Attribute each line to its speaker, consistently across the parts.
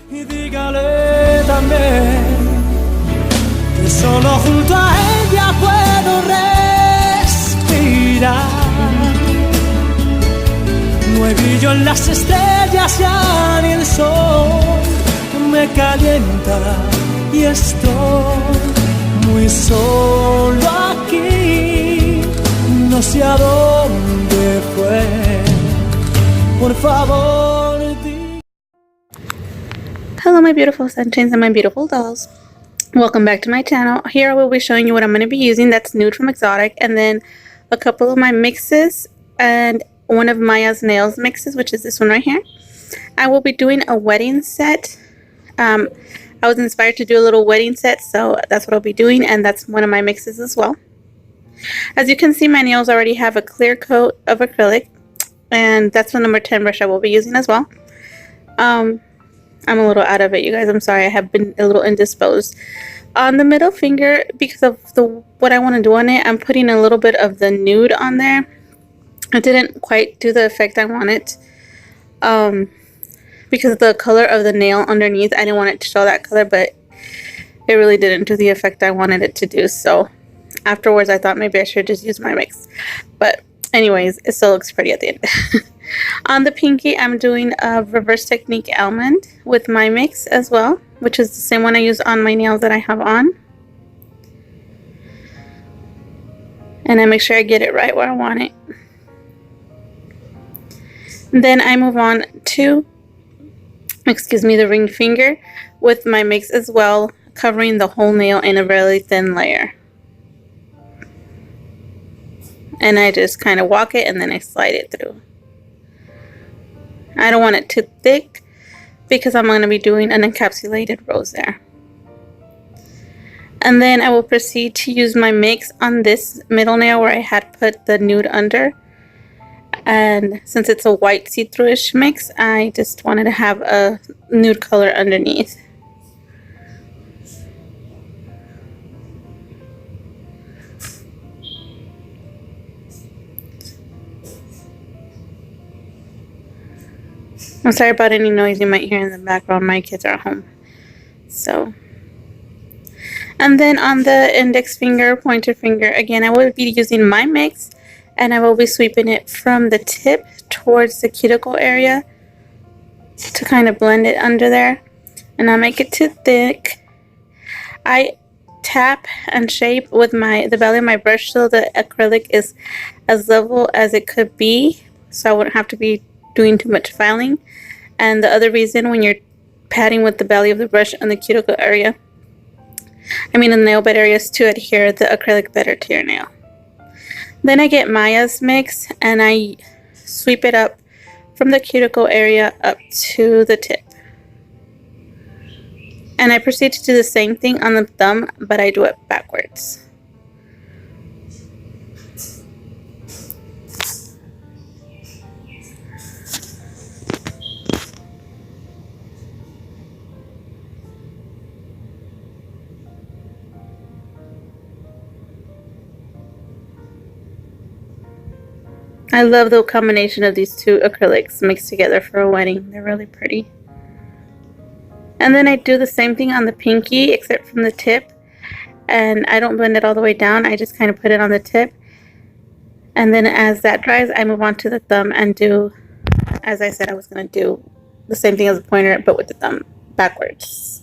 Speaker 1: Y dígale también que solo junto a ella puedo respirar. No hay brillo en las estrellas, ya ni el sol me calienta y estoy muy solo aquí. No sé a dónde fue. Por favor, di.
Speaker 2: Hello my beautiful sunshines and my beautiful dolls. Welcome back to my channel. Here I will be showing you what I'm going to be using. That's Nude from Exotic, and then a couple of my mixes and one of Maya's nails mixes, which is this one right here. I will be doing a wedding set. I was inspired to do a little wedding set, so that's what I'll be doing, and that's one of my mixes as well. As you can see, my nails already have a clear coat of acrylic, and that's the number 10 brush I will be using as well. I'm a little out of it, you guys. I'm sorry, I have been a little indisposed. On the middle finger, because of what I want to do on it, I'm putting a little bit of the nude on there. It didn't quite do the effect I wanted. Because of the color of the nail underneath, I didn't want it to show that color, but it really didn't do the effect I wanted it to do. So afterwards, I thought maybe I should just use my mix. But anyways, it still looks pretty at the end. On the pinky, I'm doing a reverse technique almond with my mix as well, which is the same one I use on my nails that I have on. And I make sure I get it right where I want it. Then I move on to, the ring finger with my mix as well, covering the whole nail in a really thin layer. And I just kind of walk it and then I slide it through. I don't want it too thick because I'm going to be doing an encapsulated rose there. And then I will proceed to use my mix on this middle nail where I had put the nude under. And since it's a white see-through-ish mix, I just wanted to have a nude color underneath. I'm sorry about any noise you might hear in the background. My kids are home. So, and then on the index finger, pointer finger, again, I will be using my mix, and I will be sweeping it from the tip towards the cuticle area to kind of blend it under there. And not make it too thick. I tap and shape with the belly of my brush so the acrylic is as level as it could be, so I wouldn't have to be doing too much filing. And the other reason, when you're patting with the belly of the brush on the cuticle area, in the nail bed area, is to adhere the acrylic better to your nail. Then I get Maya's mix and I sweep it up from the cuticle area up to the tip. And I proceed to do the same thing on the thumb, but I do it backwards. I love the combination of these two acrylics mixed together for a wedding. They're really pretty. And then I do the same thing on the pinky, except from the tip. And I don't blend it all the way down. I just kind of put it on the tip. And then as that dries, I move on to the thumb and do, as I said I was going to do, the same thing as the pointer, but with the thumb backwards.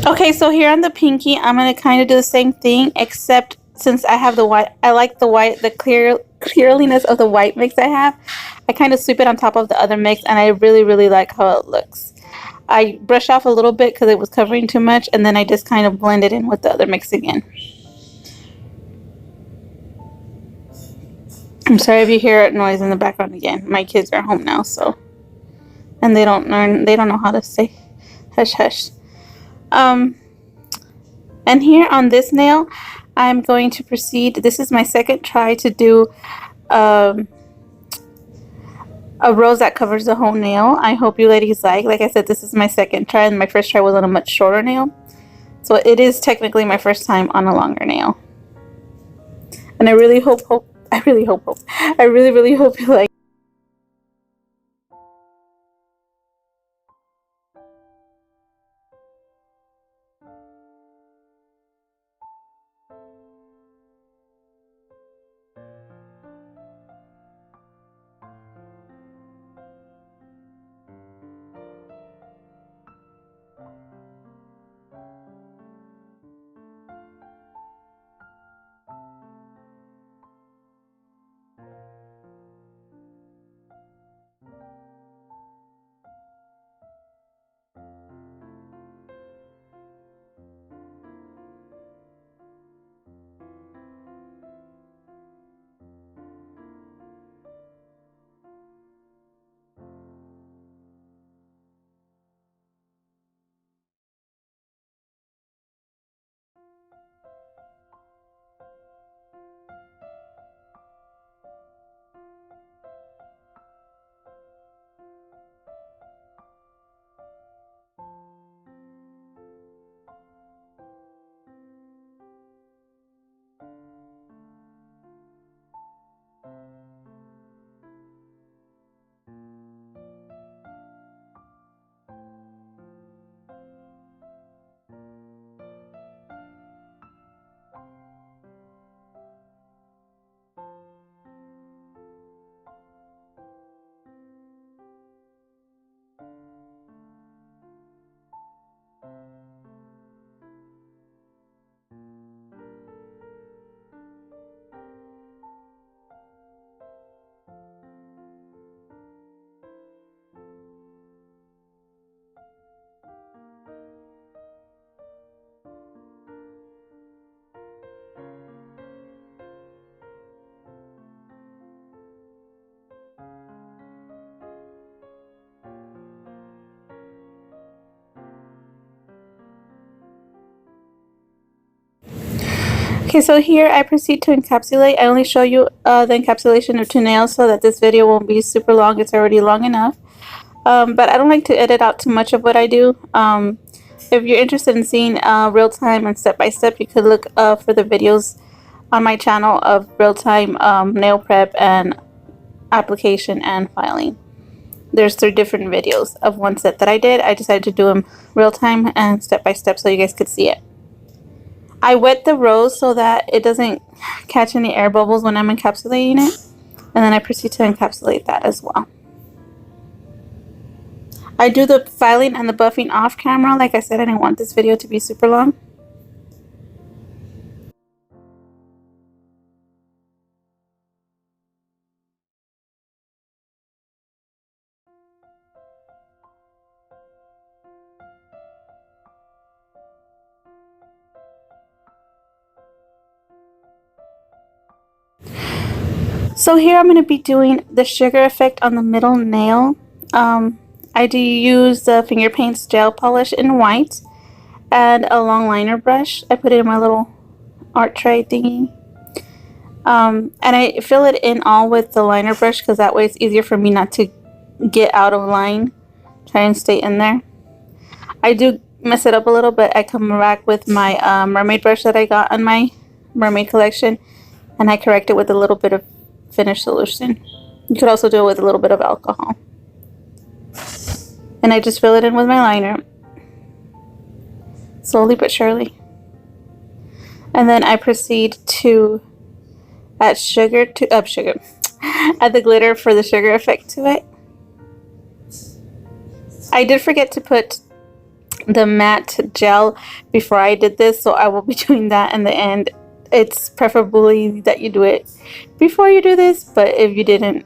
Speaker 2: Okay, so here on the pinky, I'm going to kind of do the same thing, except since I have the white, I like the white, the clearliness of the white mix I have. I kind of sweep it on top of the other mix, and I really like how it looks. I brush off a little bit because it was covering too much, and then I just kind of blend it in with the other mix again. I'm sorry if you hear noise in the background again. My kids are home now, so, and they don't know how to say hush hush. And here on this nail, I'm going to proceed. This is my second try to do a rose that covers the whole nail. I hope you ladies like. Like I said, this is my second try, and my first try was on a much shorter nail. So it is technically my first time on a longer nail. And I really hope you like. Okay, so here I proceed to encapsulate. I only show you the encapsulation of 2 nails so that this video won't be super long. It's already long enough. But I don't like to edit out too much of what I do. If you're interested in seeing real-time and step-by-step, you could look for the videos on my channel of real-time nail prep and application and filing. There's 3 different videos of one set that I did. I decided to do them real-time and step-by-step so you guys could see it. I wet the rose so that it doesn't catch any air bubbles when I'm encapsulating it. And then I proceed to encapsulate that as well. I do the filing and the buffing off camera. Like I said, I didn't want this video to be super long. So here I'm going to be doing the sugar effect on the middle nail. I do use the Finger Paints gel polish in white and a long liner brush. I put it in my little art tray thingy. And I fill it in all with the liner brush because that way it's easier for me not to get out of line. Try and stay in there. I do mess it up a little, but I come back with my mermaid brush that I got on my mermaid collection, and I correct it with a little bit of finish solution. You could also do it with a little bit of alcohol. And I just fill it in with my liner, slowly but surely. And then I proceed to add add the glitter for the sugar effect to it. I did forget to put the matte gel before I did this, so I will be doing that in the end. It's preferably that you do it before you do this, but if you didn't,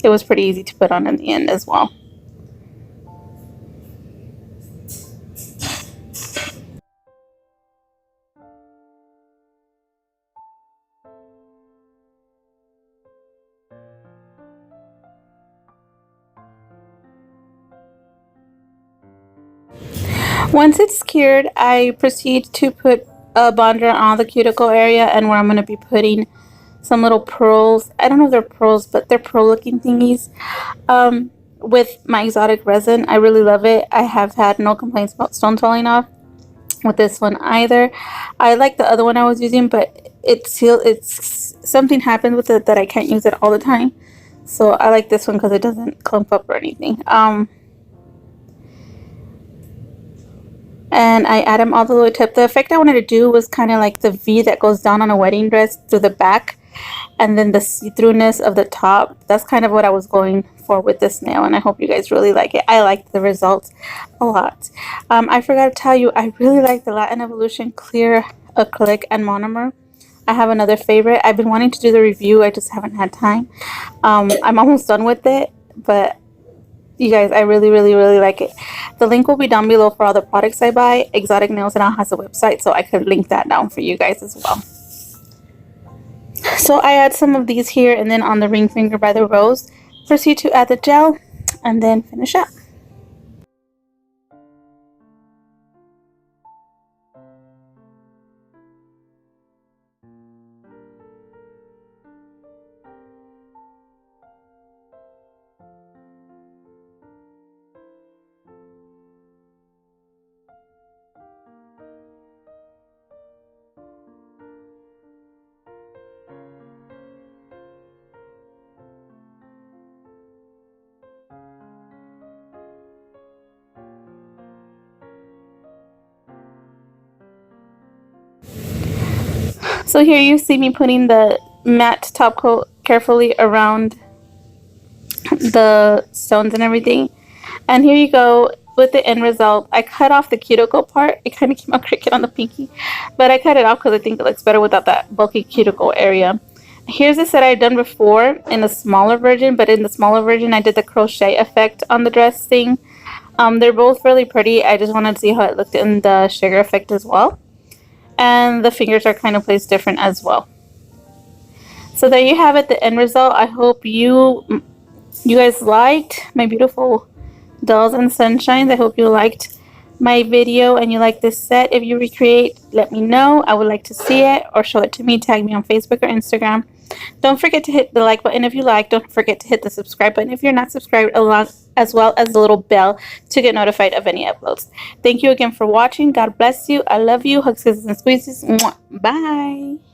Speaker 2: it was pretty easy to put on in the end as well. Once it's cured, I proceed to put a bonder on the cuticle area, and where I'm going to be putting some little pearls. I don't know if they're pearls, but they're pearl looking thingies, with my exotic resin. I really love it. I have had no complaints about stones falling off with this one either. I like the other one I was using, but it's something happened with it that I can't use it all the time. So I like this one because it doesn't clump up or anything. And I add them all the way up. The effect I wanted to do was kind of like the V that goes down on a wedding dress through the back, and then the see-throughness of the top. That's kind of what I was going for with this nail, and I hope you guys really like it. I like the results a lot. I forgot to tell you, I really like the Latin Evolution Clear Acrylic and Monomer. I have another favorite. I've been wanting to do the review, I just haven't had time. I'm almost done with it, but you guys, I really like it. The link will be down below for all the products I buy. Exotic Nails now has a website, so I could link that down for you guys as well. So I add some of these here, and then on the ring finger by the rose, proceed to add the gel, and then finish up. So here you see me putting the matte top coat carefully around the stones and everything. And here you go with the end result. I cut off the cuticle part. It kind of came out crooked on the pinky, but I cut it off because I think it looks better without that bulky cuticle area. Here's the set I'd done before in a smaller version, but in the smaller version I did the crochet effect on the dress thing. They're both really pretty. I just wanted to see how it looked in the sugar effect as well. And the fingers are kind of placed different as well. So there you have it, the end result. I hope you guys liked my beautiful dolls and sunshines. I hope you liked my video and you like this set. If you recreate, let me know. I would like to see it, or show it to me. Tag me on Facebook or Instagram. Don't forget to hit the like button if you like. Don't forget to hit the subscribe button if you're not subscribed, along as well as the little bell to get notified of any uploads. Thank you again for watching. God bless you. I love you. Hugs, kisses, and squeezes. Mwah. Bye.